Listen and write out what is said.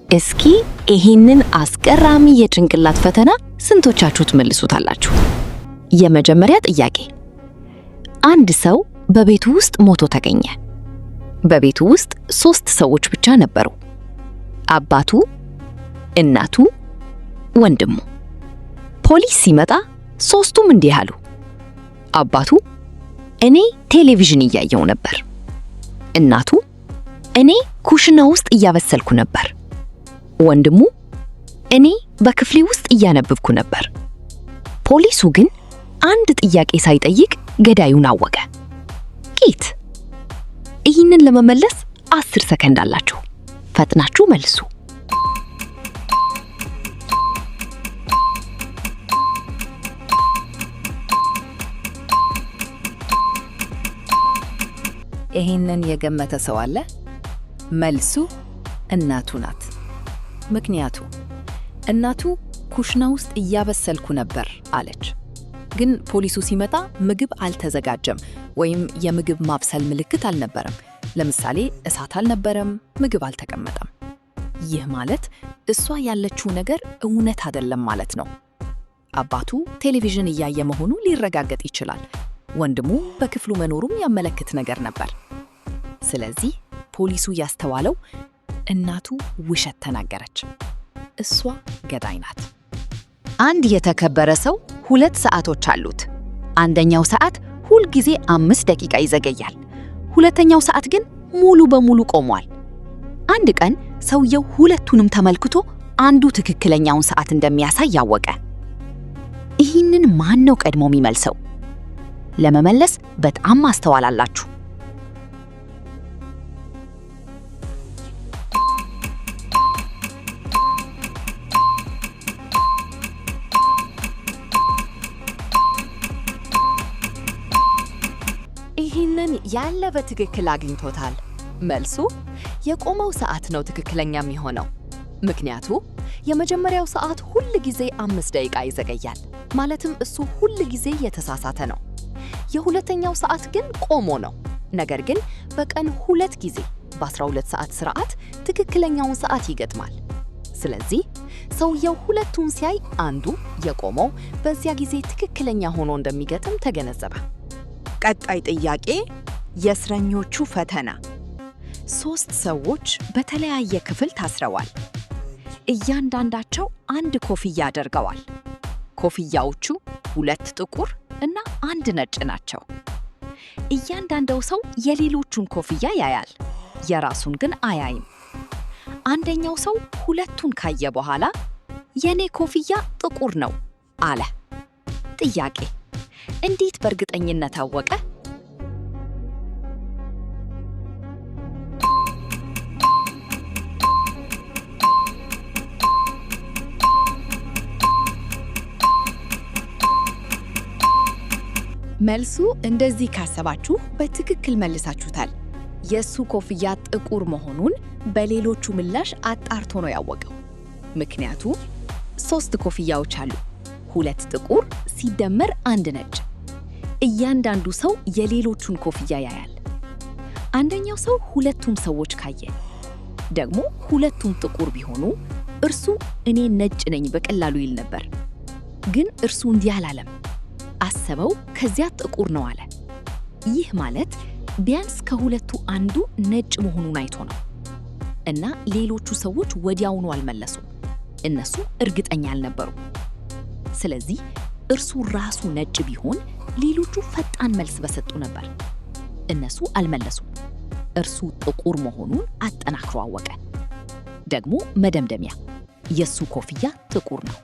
እስኪ ይሄንን አስገራሚ የጭንቅላት ፈተና ስንቶቻችሁ ትመልሱታላችሁ? የመጀመሪያ ጥያቄ፣ አንድ ሰው በቤቱ ውስጥ ሞቶ ተገኘ። በቤቱ ውስጥ 3 ሰዎች ብቻ ነበሩ። አባቱ፣ እናቱ፣ ወንድሙ። ፖሊስ ሲመጣ 3ቱም እንዲህ አሉ። አባቱ፣ እኔ ቴሌቪዥን እያየው ነበር። እናቱ፣ እኔ ኩሽና ውስጥ እያበሰልኩ ነበር። ወንድሙ፣ እኔ በክፍሌ ውስጥ እያነበብኩ ነበር። ፖሊሱ ግን አንድ ጥያቄ ሳይጠይቅ ገዳዩን አወቀ። ጌት፣ ይህንን ለመመለስ 10 ሰከንድ አላችሁ። ፈጥናችሁ መልሱ። ይህንን የገመተ ሰው አለ? መልሱ እናቱ ናት። ምክንያቱ እናቱ ኩሽና ውስጥ እያበሰልኩ ነበር አለች። ግን ፖሊሱ ሲመጣ ምግብ አልተዘጋጀም ወይም የምግብ ማብሰል ምልክት አልነበረም። ለምሳሌ እሳት አልነበረም፣ ምግብ አልተቀመጠም። ይህ ማለት እሷ ያለችው ነገር እውነት አይደለም ማለት ነው። አባቱ ቴሌቪዥን እያየ መሆኑ ሊረጋገጥ ይችላል። ወንድሙ በክፍሉ መኖሩም ያመለክት ነገር ነበር። ስለዚህ ፖሊሱ ያስተዋለው እናቱ ውሸት ተናገረች። እሷ ገዳይ ናት። አንድ የተከበረ ሰው 2 ሰዓቶች አሉት። አንደኛው ሰዓት ሁል ጊዜ 5 ደቂቃ ይዘገያል። ሁለተኛው ሰዓት ግን ሙሉ በሙሉ ቆሟል። አንድ ቀን ሰውየው ሁለቱንም ተመልክቶ አንዱ ትክክለኛውን ሰዓት እንደሚያሳይ ያወቀ። ይህንን ማን ነው ቀድሞ የሚመልሰው? ለመመለስ በጣም ማስተዋል አላችሁ። ይህንን ያለ በትክክል አግኝቶታል። መልሱ የቆመው ሰዓት ነው ትክክለኛ የሚሆነው። ምክንያቱ የመጀመሪያው ሰዓት ሁል ጊዜ 5 ደቂቃ ይዘገያል። ማለትም እሱ ሁል ጊዜ የተሳሳተ ነው። የሁለተኛው ሰዓት ግን ቆሞ ነው። ነገር ግን በቀን 2 ጊዜ በ12 ሰዓት ስርዓት ትክክለኛውን ሰዓት ይገጥማል። ስለዚህ ሰውየው ሁለቱን ሲያይ አንዱ የቆመው በዚያ ጊዜ ትክክለኛ ሆኖ እንደሚገጥም ተገነዘበ። ቀጣይ ጥያቄ፣ የእስረኞቹ ፈተና። 3 ሰዎች በተለያየ ክፍል ታስረዋል። እያንዳንዳቸው አንድ ኮፍያ አድርገዋል። ኮፍያዎቹ 2 ጥቁር እና 1 ነጭ ናቸው። እያንዳንዱ ሰው የሌሎቹን ኮፍያ ያያል፣ የራሱን ግን አያይም። አንደኛው ሰው ሁለቱን ካየ በኋላ የኔ ኮፍያ ጥቁር ነው አለ። ጥያቄ፣ እንዴት በእርግጠኝነት አወቀ? መልሱ እንደዚህ ካሰባችሁ በትክክል መልሳችሁታል። የሱ ኮፍያ ጥቁር መሆኑን በሌሎቹ ምላሽ አጣርቶ ነው ያወቀው። ምክንያቱ 3 ኮፍያዎች አሉ፣ 2 ጥቁር ሲደመር 1 ነጭ። እያንዳንዱ ሰው የሌሎቹን ኮፍያ ያያል። አንደኛው ሰው ሁለቱም ሰዎች ካየ ደግሞ ሁለቱም ጥቁር ቢሆኑ እርሱ እኔ ነጭ ነኝ በቀላሉ ይል ነበር። ግን እርሱ እንዲህ አላለም። አሰበው፣ ከዚያ ጥቁር ነው አለ። ይህ ማለት ቢያንስ ከሁለቱ አንዱ ነጭ መሆኑን አይቶ ነው። እና ሌሎቹ ሰዎች ወዲያውኑ አልመለሱም። እነሱ እርግጠኛ አልነበሩም። ስለዚህ እርሱ ራሱ ነጭ ቢሆን ሌሎቹ ፈጣን መልስ በሰጡ ነበር። እነሱ አልመለሱም። እርሱ ጥቁር መሆኑን አጠናክሮ አወቀ። ደግሞ መደምደሚያ፣ የሱ ኮፍያ ጥቁር ነው።